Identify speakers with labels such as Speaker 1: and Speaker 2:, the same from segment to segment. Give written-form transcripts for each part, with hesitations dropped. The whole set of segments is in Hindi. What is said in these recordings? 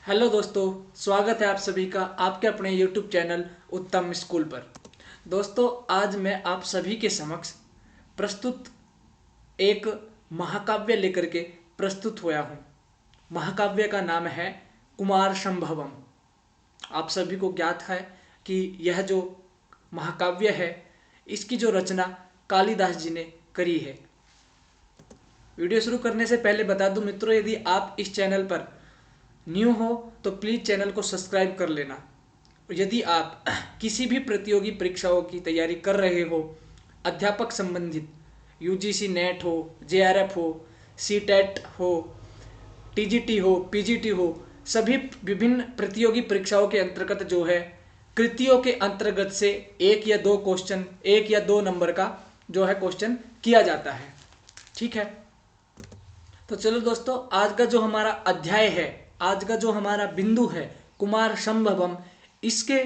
Speaker 1: हेलो दोस्तों, स्वागत है आप सभी का आपके अपने YouTube चैनल उत्तम स्कूल पर। दोस्तों, आज मैं आप सभी के समक्ष प्रस्तुत एक महाकाव्य लेकर के प्रस्तुत हुआ हूँ। महाकाव्य का नाम है कुमार संभवम। आप सभी को ज्ञात है कि यह जो महाकाव्य है, इसकी जो रचना कालिदास जी ने करी है। वीडियो शुरू करने से पहले बता दूं मित्रों, यदि आप इस चैनल पर न्यू हो तो प्लीज़ चैनल को सब्सक्राइब कर लेना। यदि आप किसी भी प्रतियोगी परीक्षाओं की तैयारी कर रहे हो, अध्यापक संबंधित यूजीसी नेट हो, जेआरएफ हो, सीटेट हो, टीजीटी हो, पीजीटी हो, सभी विभिन्न प्रतियोगी परीक्षाओं के अंतर्गत जो है कृतियों के अंतर्गत से एक या दो क्वेश्चन, एक या दो नंबर का जो है क्वेश्चन किया जाता है। ठीक है, तो चलो दोस्तों, आज का जो हमारा अध्याय है, आज का जो हमारा बिंदु है कुमार संभवम, इसके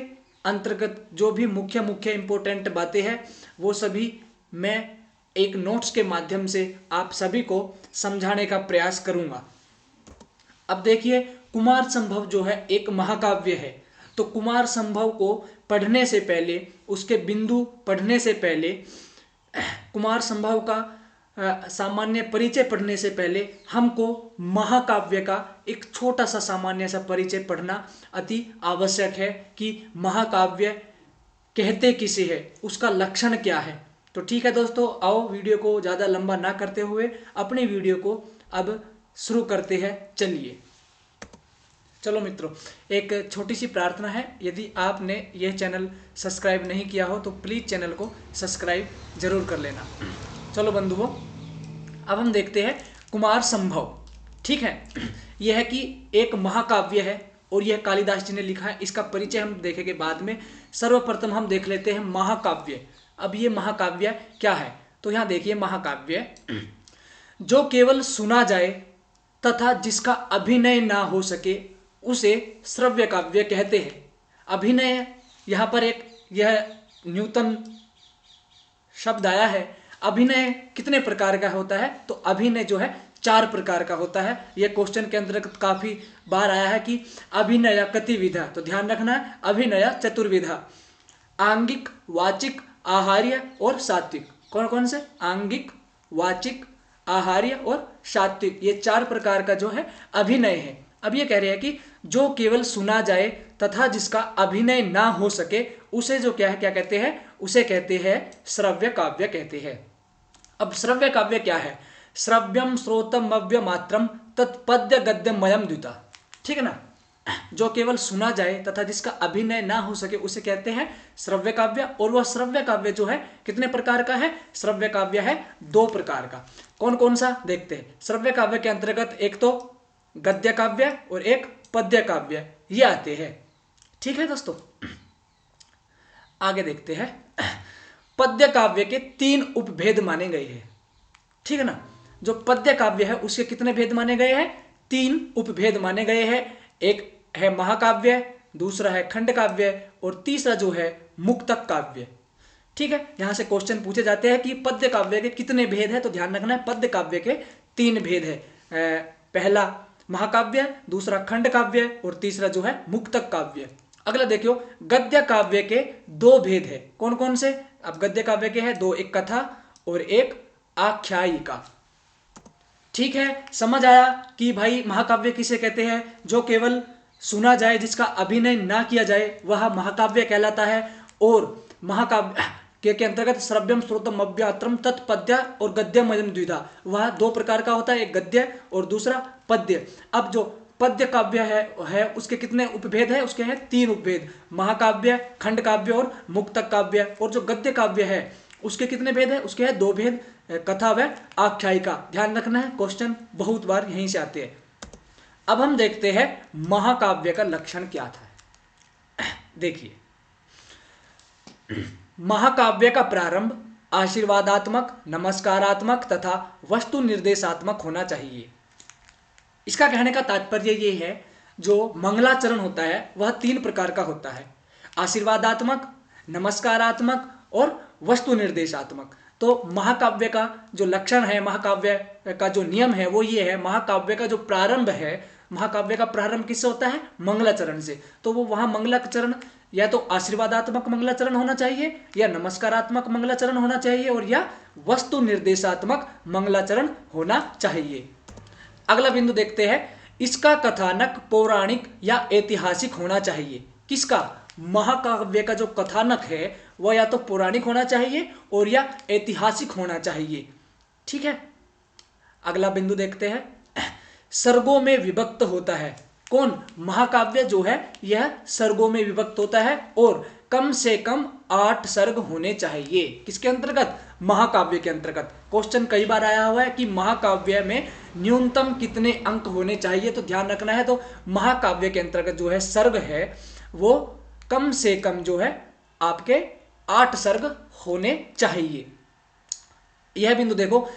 Speaker 1: अंतर्गत जो भी मुख्य मुख्य इंपॉर्टेंट बातें हैं वो सभी मैं एक नोट्स के माध्यम से आप सभी को समझाने का प्रयास करूंगा। अब देखिए, कुमार संभव जो है एक महाकाव्य है। तो कुमार संभव को पढ़ने से पहले, उसके बिंदु पढ़ने से पहले, कुमार संभव का सामान्य परिचय पढ़ने से पहले हमको महाकाव्य का एक छोटा सा सामान्य सा परिचय पढ़ना अति आवश्यक है कि महाकाव्य कहते किसे है, उसका लक्षण क्या है। तो ठीक है दोस्तों, आओ वीडियो को ज़्यादा लंबा ना करते हुए अपने वीडियो को अब शुरू करते हैं। चलिए, चलो मित्रों, एक छोटी सी प्रार्थना है, यदि आपने यह चैनल सब्सक्राइब नहीं किया हो तो प्लीज़ चैनल को सब्सक्राइब जरूर कर लेना। चलो बंधुओं, अब हम देखते हैं कुमार संभव। ठीक है, यह है कि एक महाकाव्य है और यह कालिदास जी ने लिखा है। इसका परिचय हम देखेंगे बाद में। सर्वप्रथम हम देख लेते हैं महाकाव्य। अब ये महाकाव्य क्या है, तो यहाँ देखिए, महाकाव्य जो केवल सुना जाए तथा जिसका अभिनय ना हो सके उसे श्रव्य काव्य कहते हैं। अभिनय, यहाँ पर एक यह न्यूतन शब्द आया है। अभिनय कितने प्रकार का होता है, तो अभिनय जो है 4 प्रकार का होता है। यह क्वेश्चन के अंतर्गत काफी बार आया है कि अभिनय कतिविधा, तो ध्यान रखना है, अभिनय चतुर्विधा, आंगिक, वाचिक, आहार्य और सात्विक। कौन कौन से? आंगिक, वाचिक, आहार्य और सात्विक, ये 4 प्रकार का जो है अभिनय है। अब ये कह रहे हैं कि जो केवल सुना जाए तथा जिसका अभिनय ना हो सके उसे जो क्या है, क्या कहते हैं, उसे कहते हैं श्रव्य काव्य कहते हैं। अब श्रव्य काव्य क्या है? श्रव्यम श्रोतम मव्य मात्रम तत्पद्य गद्यमयम द्विता। ठीक है ना, जो केवल सुना जाए तथा जिसका अभिनय ना हो सके उसे कहते हैं श्रव्य काव्य। और वह श्रव्य काव्य जो है कितने प्रकार का है? श्रव्य काव्य है 2 प्रकार का। कौन कौन सा देखते हैं। श्रव्य काव्य के अंतर्गत एक तो गद्य काव्य और एक पद्य काव्य, ये आते हैं। ठीक है दोस्तों, आगे देखते हैं। पद्य काव्य के 3 उपभेद माने गए हैं। ठीक है ना, जो पद्य काव्य है उसके कितने भेद माने गए हैं? 3 उपभेद माने गए हैं। एक है महाकाव्य, दूसरा है खंड काव्य और तीसरा जो है मुक्तक काव्य। ठीक है, यहां से क्वेश्चन पूछे जाते हैं कि पद्य काव्य के कितने भेद है, तो ध्यान रखना है पद्य काव्य के 3 भेद है। पहला महाकाव्य, दूसरा खंड काव्य और तीसरा जो है मुक्तक काव्य। अगला देखियो, गद्य काव्य के 2 भेद है। कौन कौन से? अब गद्य काव्य के हैं 2, एक कथा और एक आख्यायिका। ठीक है, समझ आया कि भाई महाकाव्य किसे कहते हैं? जो केवल सुना जाए, जिसका अभिनय ना किया जाए, वह महाकाव्य कहलाता है। और महाकाव्य के अंतर्गत श्रव्यम श्रोतम मव्यात्रम तत्पद्य और गद्यमयम द्विधा, वह 2 प्रकार का होता है, एक गद्य और दूसरा पद्य। अब जो पद्य काव्य है उसके कितने उपभेद है? उसके हैं 3 उपभेद, महाकाव्य, खंड काव्य और मुक्तक काव्य। और जो गद्य काव्य है उसके कितने भेद है? उसके हैं 2 भेद, कथा व आख्यायिका। ध्यान रखना है, क्वेश्चन बहुत बार यहीं से आते हैं। अब हम देखते हैं महाकाव्य का लक्षण क्या था। देखिए, महाकाव्य का प्रारंभ आशीर्वादात्मक, नमस्कारात्मक तथा वस्तु निर्देशात्मक होना चाहिए। इसका कहने का तात्पर्य ये है, जो मंगलाचरण होता है वह 3 प्रकार का होता है, आशीर्वादात्मक, नमस्कारात्मक और वस्तु निर्देशात्मक। तो महाकाव्य का जो लक्षण है, महाकाव्य का जो नियम है वो ये है, महाकाव्य का जो प्रारंभ है महाकाव्य का प्रारंभ किससे होता है? मंगलाचरण से। तो वो वहां मंगलाचरण या तो आशीर्वादात्मक मंगलाचरण होना चाहिए, या नमस्कारात्मक मंगलाचरण होना चाहिए, और या वस्तु निर्देशात्मक मंगलाचरण होना चाहिए। अगला बिंदु देखते हैं, इसका कथानक पौराणिक या ऐतिहासिक होना चाहिए। किसका? महाकाव्य का जो कथानक है वह या तो पौराणिक होना चाहिए और या ऐतिहासिक होना चाहिए। ठीक है, अगला बिंदु देखते हैं, सर्गों में विभक्त होता है। कौन? महाकाव्य जो है यह सर्गों में विभक्त होता है और कम से कम 8 सर्ग होने चाहिए। किसके अंतर्गत? महाकाव्य के अंतर्गत। क्वेश्चन कई बार आया हुआ है कि महाकाव्य में न्यूनतम कितने अंक होने चाहिए, तो ध्यान रखना है। तो महाकाव्य के अंतर्गत जो है सर्ग है वो कम से कम जो है आपके 8 सर्ग होने चाहिए। यह बिंदु देखो,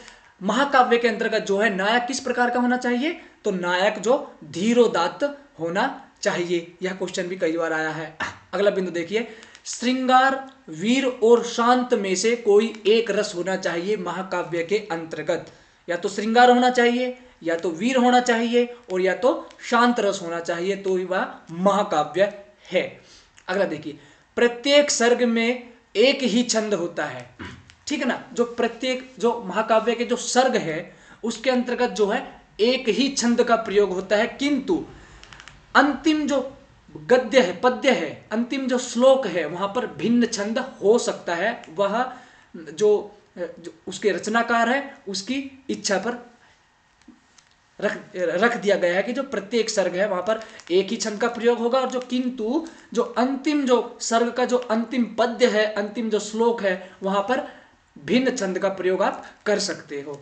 Speaker 1: महाकाव्य के अंतर्गत जो है नायक किस प्रकार का होना चाहिए? तो नायक जो धीरोदात्त होना चाहिए। यह क्वेश्चन भी कई बार आया है। अगला बिंदु देखिए, श्रृंगार, वीर और शांत में से कोई एक रस होना चाहिए महाकाव्य के अंतर्गत। या तो श्रृंगार होना चाहिए, या तो वीर होना चाहिए, और या तो शांत रस होना चाहिए, तो ही वह महाकाव्य है। अगला देखिए, प्रत्येक सर्ग में एक ही छंद होता है। ठीक है ना, जो प्रत्येक जो महाकाव्य के जो सर्ग है उसके अंतर्गत जो है एक ही छंद का प्रयोग होता है, किंतु अंतिम जो गद्य है, पद्य है, अंतिम जो श्लोक है वहां पर भिन्न छंद हो सकता है। वह जो उसके रचनाकार है उसकी इच्छा पर रख दिया गया है कि जो प्रत्येक सर्ग है वहां पर एक ही छंद का प्रयोग होगा, और जो किंतु जो अंतिम जो सर्ग का जो अंतिम पद्य है, अंतिम जो श्लोक है वहां पर भिन्न छंद का प्रयोग आप कर सकते हो।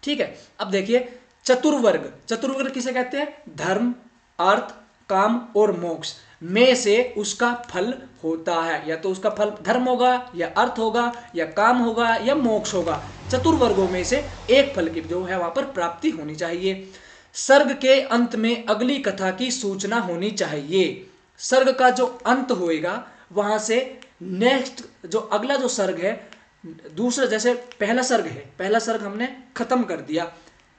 Speaker 1: ठीक है, अब देखिए चतुर्वर्ग। चतुर्वर्ग किसे कहते हैं? धर्म, अर्थ, काम और मोक्ष में से उसका फल होता है। या तो उसका फल धर्म होगा, या अर्थ होगा, या काम होगा, या मोक्ष होगा। चतुर्वर्गों में से एक फल की जो है वहां पर प्राप्ति होनी चाहिए। सर्ग के अंत में अगली कथा की सूचना होनी चाहिए। सर्ग का जो अंत होएगा वहां से नेक्स्ट जो अगला जो सर्ग है, दूसरा, जैसे पहला सर्ग है, पहला सर्ग हमने खत्म कर दिया,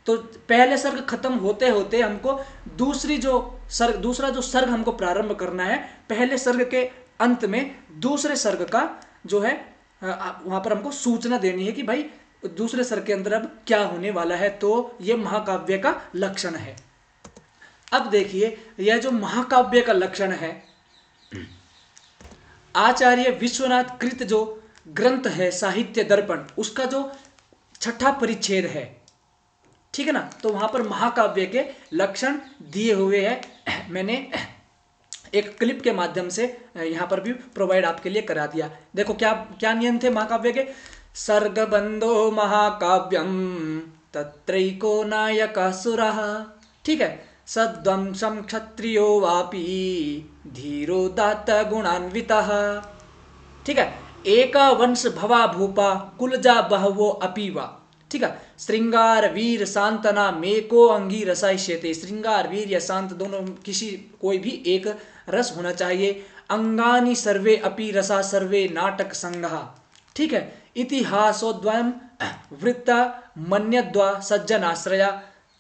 Speaker 1: तो पहले सर्ग खत्म होते होते हमको दूसरा जो सर्ग हमको प्रारंभ करना है। पहले सर्ग के अंत में दूसरे सर्ग का जो है वहां पर हमको सूचना देनी है कि भाई दूसरे सर्ग के अंदर अब क्या होने वाला है। तो यह महाकाव्य का लक्षण है। अब देखिए, यह जो महाकाव्य का लक्षण है, आचार्य विश्वनाथ कृत जो ग्रंथ है साहित्य दर्पण, उसका जो 6ठा परिच्छेद है, ठीक है ना, तो वहां पर महाकाव्य के लक्षण दिए हुए हैं। मैंने एक क्लिप के माध्यम से यहां पर भी प्रोवाइड आपके लिए करा दिया। देखो क्या क्या नियम थे महाकाव्य के। सर्गबंधो महाकाव्यम तत्रैको नायकासुरः, ठीक है, सद्वंशम क्षत्रियो वापि धीरो दात गुणान्वितः, ठीक है, एका वंश भवा भूपा कुलजा बहवो अपीवा, ठीक है, श्रृंगार वीर सांतना मेको अंगी रसायष्यते, श्रृंगार वीर या शांत दोनों किसी कोई भी एक रस होना चाहिए। अंगानि सर्वे अपि रसा सर्वे नाटक संगः, ठीक है, इतिहासोद्वयम् वृत्ता मन्यद्वा सज्जनाश्रया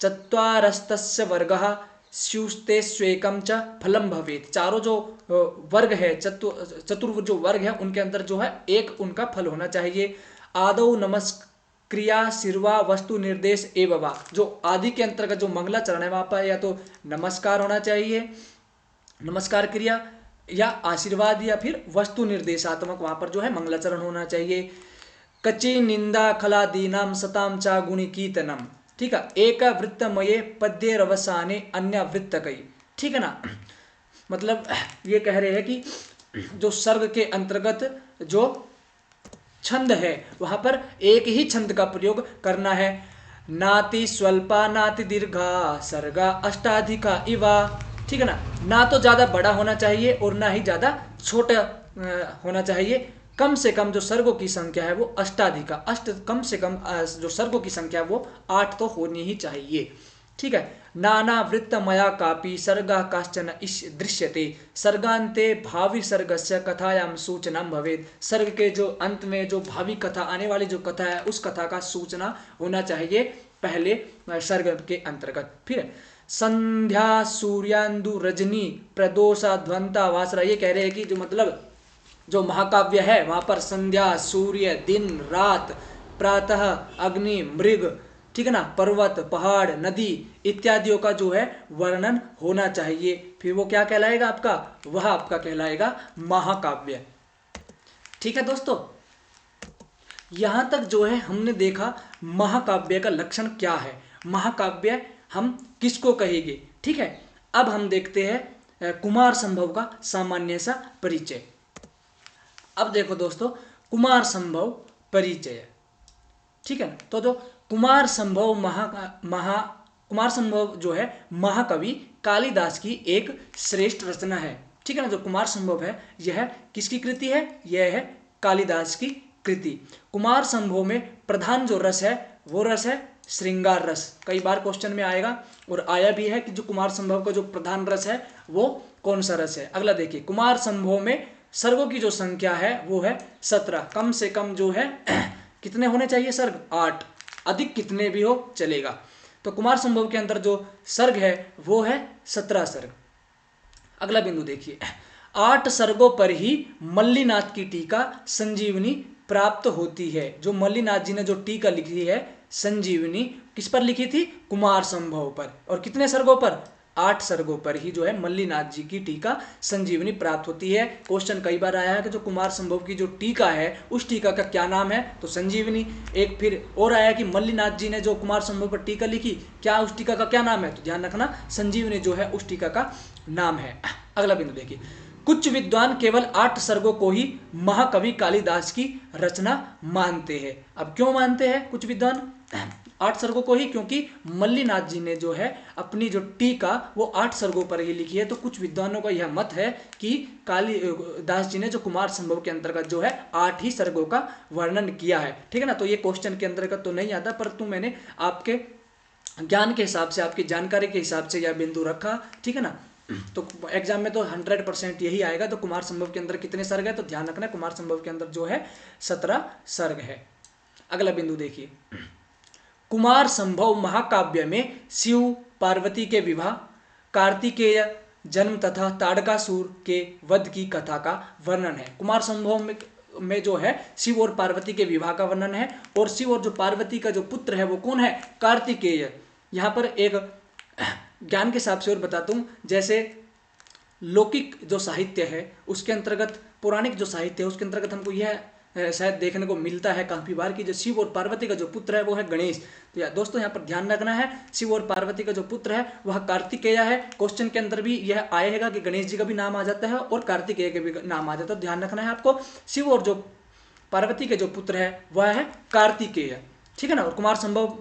Speaker 1: चत्वारस्तस्य वर्गः स्युस्ते स्वेकम च फलम भवेत्। चारों जो वर्ग है, चतुर्वर्ग जो वर्ग है उनके अंदर जो है एक उनका फल होना चाहिए। आदौ नमस्क्रिया सिर्वा वस्तु निर्देश एवं, जो आदि के अंतर्गत जो मंगलाचरण है वहां पर या तो नमस्कार होना चाहिए, नमस्कार क्रिया, या आशीर्वाद, या फिर वस्तु निर्देशात्मक वहां पर जो है मंगलाचरण होना चाहिए। कची निंदा खलादीनाम सताम चा गुणी कीर्तनम, ठीक है, एक वृत्तमये पद्य रवसाने अन्य वृत्तकई, ठीक है ना। मतलब ये कह रहे हैं कि जो सर्ग के अंतर्गत जो छंद है वहां पर एक ही छंद का प्रयोग करना है। नाति स्वल्पा नाति दीर्घा सर्गा अष्टाधिका इवा, ठीक है ना, ना तो ज्यादा बड़ा होना चाहिए और ना ही ज्यादा छोटा होना चाहिए। कम से कम जो सर्गों की संख्या है वो अष्टाधिका, कम से कम जो सर्गों की संख्या वो 8 तो होनी ही चाहिए, ठीक है। नाना वृत्तमया कापि सर्गा काश्चन दृश्यते सर्गान्ते भावी सर्गस्य कथायाम सूचना भवेत्, सर्ग के जो अंत में जो भावी कथा आने वाली जो कथा है उस कथा का सूचना होना चाहिए। पहले सर्ग के अंतर्गत। फिर संध्या सूर्यांदु रजनी प्रदोषा ध्वंता वासरा, ये कह रहे हैं कि जो मतलब जो महाकाव्य है वहां पर संध्या, सूर्य, दिन, रात, प्रातः, अग्नि, मृग, ठीक है ना, पर्वत, पहाड़, नदी इत्यादियों का जो है वर्णन होना चाहिए। फिर वो क्या कहलाएगा आपका, वह आपका कहलाएगा महाकाव्य। ठीक है दोस्तों, यहां तक जो है हमने देखा महाकाव्य का लक्षण क्या है, महाकाव्य हम किसको कहेंगे। ठीक है, अब हम देखते हैं कुमार संभव का सामान्य सा परिचय। अब देखो दोस्तों, कुमार संभव परिचय, ठीक है ना। तो जो कुमार संभव कुमार संभव जो है महाकवि कालिदास की एक श्रेष्ठ रचना है। ठीक है ना, जो कुमार संभव है यह किसकी कृति है, यह है कालिदास की कृति। कुमार संभव में प्रधान जो रस है वो रस है श्रृंगार रस। कई बार क्वेश्चन में आएगा और आया भी है कि जो कुमार संभव का जो प्रधान रस है वो कौन सा रस है। अगला देखिए, कुमार संभव में सर्गों की जो संख्या है वो है 17। कम से कम जो है कितने होने चाहिए सर्ग, 8, अधिक कितने भी हो चलेगा। तो कुमार संभव के अंदर जो सर्ग है वो है 17 सर्ग। अगला बिंदु देखिए, 8 सर्गों पर ही मल्लीनाथ की टीका संजीवनी प्राप्त होती है। जो मल्लीनाथ जी ने जो टीका लिखी है संजीवनी, किस पर लिखी थी, कुमार संभव पर। और कितने सर्गों पर, 8 सर्गों पर ही जो है मल्लीनाथ जी की टीका संजीवनी प्राप्त होती है। क्वेश्चन कई बार आया है कि जो कुमार संभव की जो टीका है उस टीका का क्या नाम है, तो संजीवनी। एक फिर और आया कि मल्लीनाथ जी ने जो कुमार संभव पर टीका लिखी, क्या उस टीका का क्या नाम है, तो ध्यान रखना संजीवनी जो है उस टीका का नाम है। अगला बिंदु देखिए, कुछ विद्वान केवल 8 सर्गों को ही महाकवि कालिदास की रचना मानते हैं। अब क्यों मानते हैं कुछ विद्वान 8 सर्गों को ही, क्योंकि मल्लीनाथ जी ने जो है अपनी जो टीका वो 8 सर्गों पर ही लिखी है। तो कुछ विद्वानों का यह मत है कि कालिदास जी ने जो कुमार संभव के अंतर्गत जो है 8 ही सर्गों का वर्णन किया है। ठीक है ना, तो ये क्वेश्चन के अंतर्गत तो नहीं आता, परंतु मैंने आपके ज्ञान के हिसाब से, आपकी जानकारी के हिसाब से यह बिंदु रखा। ठीक है ना, तो एग्जाम में तो 100% यही आएगा। तो कुमार संभव के अंदर कितने सर्ग है, तो ध्यान रखना कुमार संभव के अंदर जो है 17 सर्ग है। अगला बिंदु देखिए, कुमार संभव महाकाव्य में शिव पार्वती के विवाह, कार्तिकेय जन्म तथा ताड़कासुर के वध की कथा का वर्णन है। कुमार संभव में जो है शिव और पार्वती के विवाह का वर्णन है, और शिव और जो पार्वती का जो पुत्र है वो कौन है, कार्तिकेय। यहाँ पर एक ज्ञान के हिसाब से और बताता हूँ, जैसे लौकिक जो साहित्य है उसके अंतर्गत, पौराणिक जो साहित्य है उसके अंतर्गत हमको यह शायद देखने को मिलता है काफी बार कि जो शिव और पार्वती का जो पुत्र है वो है गणेश। तो दोस्तों यहाँ पर ध्यान रखना है, शिव और पार्वती का जो पुत्र है वह कार्तिकेय है। क्वेश्चन के अंदर भी यह आएगा कि गणेश जी का भी नाम आ जाता है और कार्तिकेय का भी नाम आ जाता है। ध्यान रखना है आपको, शिव और जो पार्वती के जो पुत्र है वह है कार्तिकेय। ठीक है ना, और कुमार संभव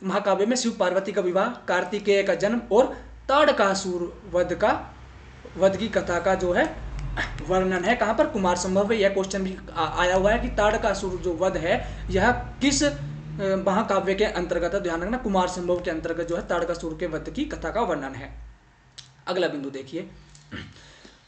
Speaker 1: महाकाव्य में शिव पार्वती का विवाह, कार्तिकेय का जन्म और ताड़कासुर वध की कथा का जो है वर्णन है। कहां पर, कुमार संभव है। यह क्वेश्चन भी आया हुआ है कि ताड़कासुर जो वध है यह किस महाकाव्य के अंतर्गत है। ध्यान रखना कुमार संभव के अंतर्गत जो है ताड़कासुर के वध की कथा का वर्णन है। अगला बिंदु देखिए,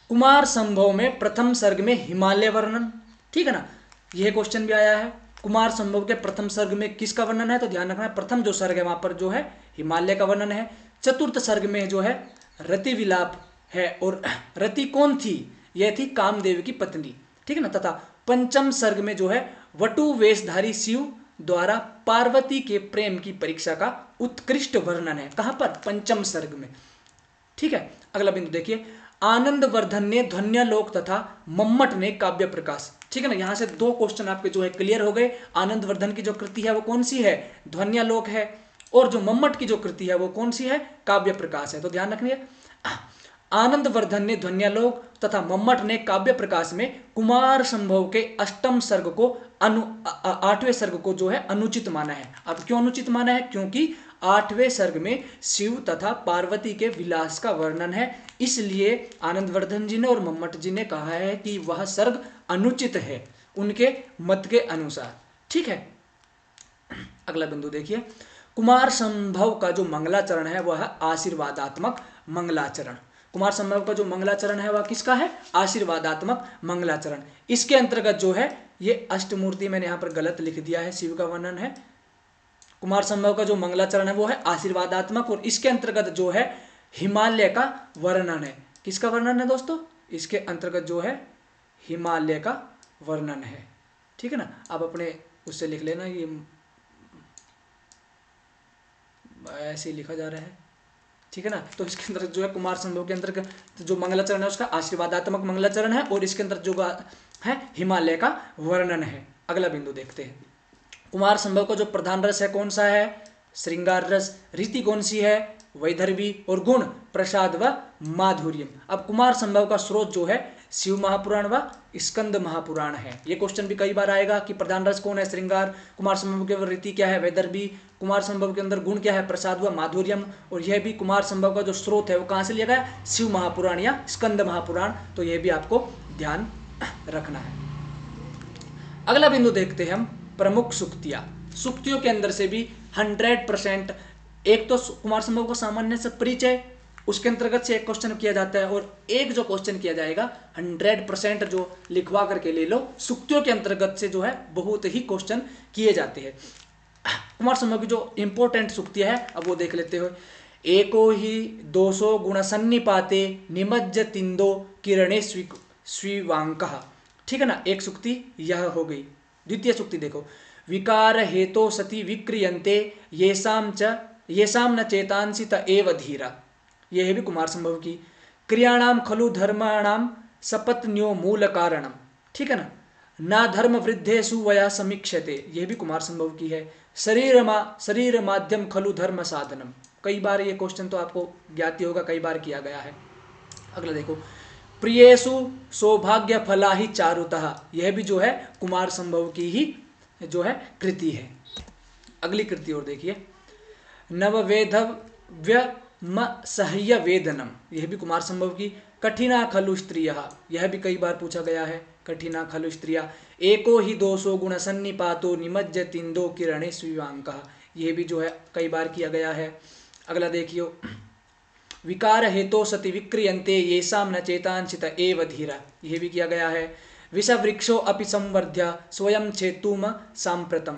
Speaker 1: कुमार संभव में प्रथम सर्ग में हिमालय वर्णन। ठीक है ना, यह क्वेश्चन भी आया है, कुमार संभव के प्रथम सर्ग में किसका वर्णन है, तो ध्यान रखना प्रथम जो सर्ग है वहां पर जो है हिमालय का वर्णन है। चतुर्थ सर्ग में जो है रति विलाप है, और रति कौन थी, यह थी कामदेव की पत्नी। ठीक है ना, तथा पंचम सर्ग में जो है वटु वेशधारी शिव द्वारा पार्वती के प्रेम की परीक्षा का उत्कृष्ट वर्णन है। कहां पर, पंचम सर्ग में। ठीक है, अगला बिंदु देखिए, आनंदवर्धन ने ध्वन्यालोक तथा मम्मट ने काव्य प्रकाश। ठीक है ना, यहां से 2 क्वेश्चन आपके जो है क्लियर हो गए। आनंदवर्धन की जो कृति है वो कौन सी है, ध्वन्यालोक है, और जो मम्मट की जो कृति है वो कौन सी है, काव्य प्रकाश है। तो ध्यान रखिए, आनंदवर्धन ने ध्वन्यालोक तथा मम्मट ने काव्य प्रकाश में कुमार संभव के अष्टम सर्ग को 8वें सर्ग को जो है अनुचित माना है। अब क्यों अनुचित माना है, क्योंकि 8वें सर्ग में शिव तथा पार्वती के विलास का वर्णन है, इसलिए आनंदवर्धन जी ने और मम्मट जी ने कहा है कि वह सर्ग अनुचित है उनके मत के अनुसार। ठीक है, अगला बिंदु देखिए, कुमार संभव का जो मंगलाचरण है वह आशीर्वादात्मक मंगलाचरण। कुमार संभव का जो मंगलाचरण है वह किसका है, आशीर्वादात्मक मंगलाचरण। इसके अंतर्गत जो है ये अष्टमूर्ति, मैंने यहाँ पर गलत लिख दिया है, शिव का वर्णन है, कुमार संभव का जो मंगलाचरण है वो है आशीर्वादात्मक, और इसके अंतर्गत जो है हिमालय का वर्णन है। किसका वर्णन है दोस्तों? इसके अंतर्गत जो है हिमालय का वर्णन है। ठीक है ना, आप अपने उससे लिख लेना, ये ऐसे ही लिखा जा रहा है। ठीक है ना, तो इसके अंदर जो है कुमार संभव के अंदर जो मंगलाचरण है उसका आशीर्वादात्मक मंगलाचरण है, और इसके अंदर जो है हिमालय का वर्णन है। अगला बिंदु देखते हैं। कुमार संभव का जो प्रधान रस है कौन सा है? श्रृंगार रस। रीति कौन सी है? वैदर्भी। और गुण प्रसाद व माधुर्यम। अब कुमार संभव का स्रोत जो है शिव महापुराण व स्कंद महापुराण है। ये क्वेश्चन भी कई बार आएगा कि प्रधान रस कौन है? श्रृंगार। कुमार संभव के रीति क्या है? वैदर्भी। कुमार संभव के अंदर गुण क्या है? प्रसाद व माधुर्यम। और यह भी कुमार संभव का जो स्रोत है वो कहाँ से लिया गया? शिव महापुराण या स्कंद महापुराण। तो यह भी आपको ध्यान रखना है। अगला बिंदु देखते हैं हम, प्रमुख सूक्तियां। सूक्तियों के अंदर से भी 100%, एक तो कुमार संभव को सामान्य से परिचय, उसके अंतर्गत से एक क्वेश्चन किया जाता है, और एक जो क्वेश्चन किया जाएगा 100% जो लिखवा करके ले लो, सूक्तियों के अंतर्गत से जो है बहुत ही क्वेश्चन किए जाते हैं। कुमार संभव की जो इंपॉर्टेंट सूक्तियां है अब वो देख लेते हो। एको ही 200 गुण सन्निपाते निमज्ज तिंदो किरणे स्वीवांकः। ठीक है ना, एक सूक्ति यह हो गई। द्वितीय सूक्ति देखो, विकार हेतो सति विक्रियन्ते येषां न चेतांसि त एव धीरा। यह है भी कुमार संभव की। क्रियाणाम खलु धर्माणाम सपत्न्यो मूल कारणम। ठीक है ना, ना धर्म वृद्धेषु वया समीक्षते। यह भी कुमार संभव की है। शरीर माध्यम खलु धर्म साधनम। कई बार ये क्वेश्चन तो आपको ज्ञात होगा, कई बार किया गया है। अगला देखो, प्रियेषु सौभाग्य फला ही चारुतः। यह भी जो है कुमार संभव की ही जो है कृति है। अगली कृति और देखिए, नववेधव्य सह्य वेदनम। यह भी कुमार संभव की। कठिना खलु स्त्रियः। यह भी कई बार पूछा गया है, कठिना खलु स्त्रिया। एको ही 200 गुण सन्निपातो निमज्ज तिंदो किरणे स्वीवांकः। यह भी जो है कई बार किया गया है। अगला देखियो, विकार हेतो सति विक्रियन्ते येषां न चेतांसि त एव धीरा। यह भी किया गया है। विषवृक्षो अपि संवर्ध्य स्वयं छेतुम सांप्रतम।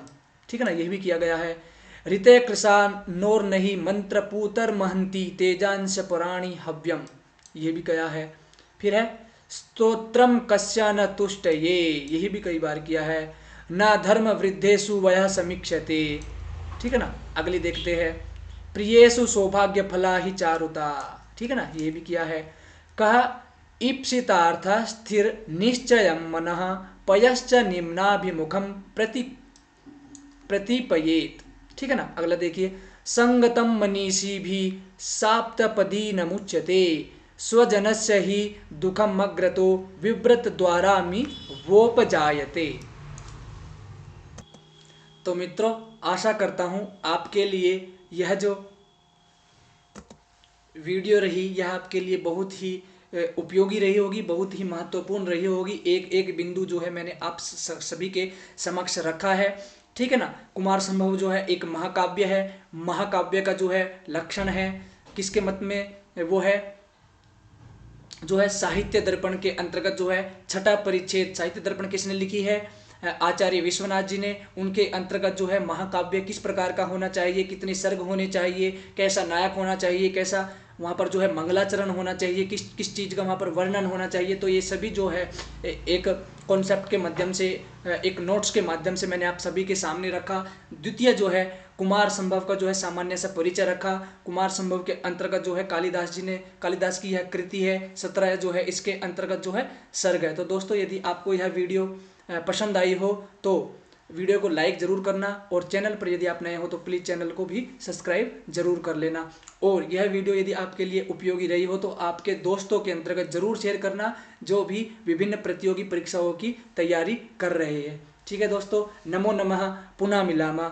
Speaker 1: ठीक है ना, यह भी किया गया है। ऋते कृषा नोर नहीं मंत्र पूतर महंती तेजांश पुराणी हव्यम। यह भी कहा है। फिर है स्तोत्रम कस्य न तुष्ट ये। यही भी कई बार किया है। न धर्म वृद्धेषु वयः समीक्षते। ठीक है ना, अगली देखते हैं, प्रियेषु सौभाग्य फला ही चारुता। ठीक है ना, ये भी किया है। कह ईप्सितार्थ स्थिर निश्चयं मनः पयश्च निम्नाभिमुखम प्रतिपयेत। ठीक है ना, अगला देखिए, संगतम मनीषी भी साप्तपदी न मुच्यते स्वजनस्य ही दुखम अग्रतो विव्रत द्वारामि वोपजायते। तो मित्रों, आशा करता हूं आपके लिए यह जो वीडियो रही यह आपके लिए बहुत ही उपयोगी रही होगी, बहुत ही महत्वपूर्ण रही होगी। एक एक बिंदु जो है मैंने आप सभी के समक्ष रखा है। ठीक है ना, कुमार संभव जो है एक महाकाव्य है। महाकाव्य का जो है लक्षण है किसके मत में? वो है जो है साहित्य दर्पण के अंतर्गत जो है छठा परिच्छेद। साहित्य दर्पण किसने लिखी है? आचार्य विश्वनाथ जी ने। उनके अंतर्गत जो है महाकाव्य किस प्रकार का होना चाहिए, कितने सर्ग होने चाहिए, कैसा नायक होना चाहिए, कैसा वहाँ पर जो है मंगलाचरण होना चाहिए, किस किस चीज़ का वहाँ पर वर्णन होना चाहिए। तो ये सभी जो है एक कॉन्सेप्ट के माध्यम से, एक नोट्स के माध्यम से मैंने आप सभी के सामने रखा। द्वितीय जो है कुमार संभव का जो है सामान्य सा परिचय रखा। कुमार संभव के अंतर्गत जो है कालिदास जी ने, कालिदास की यह कृति है। 17 जो है इसके अंतर्गत जो है सर्ग है। तो दोस्तों, यदि आपको यह वीडियो पसंद आई हो तो वीडियो को लाइक ज़रूर करना, और चैनल पर यदि आप नए हो तो प्लीज़ चैनल को भी सब्सक्राइब जरूर कर लेना। और यह वीडियो यदि आपके लिए उपयोगी रही हो तो आपके दोस्तों के अंतर्गत ज़रूर शेयर करना जो भी विभिन्न प्रतियोगी परीक्षाओं की तैयारी कर रहे हैं। ठीक है दोस्तों, नमो नमः, पुनः मिलामा।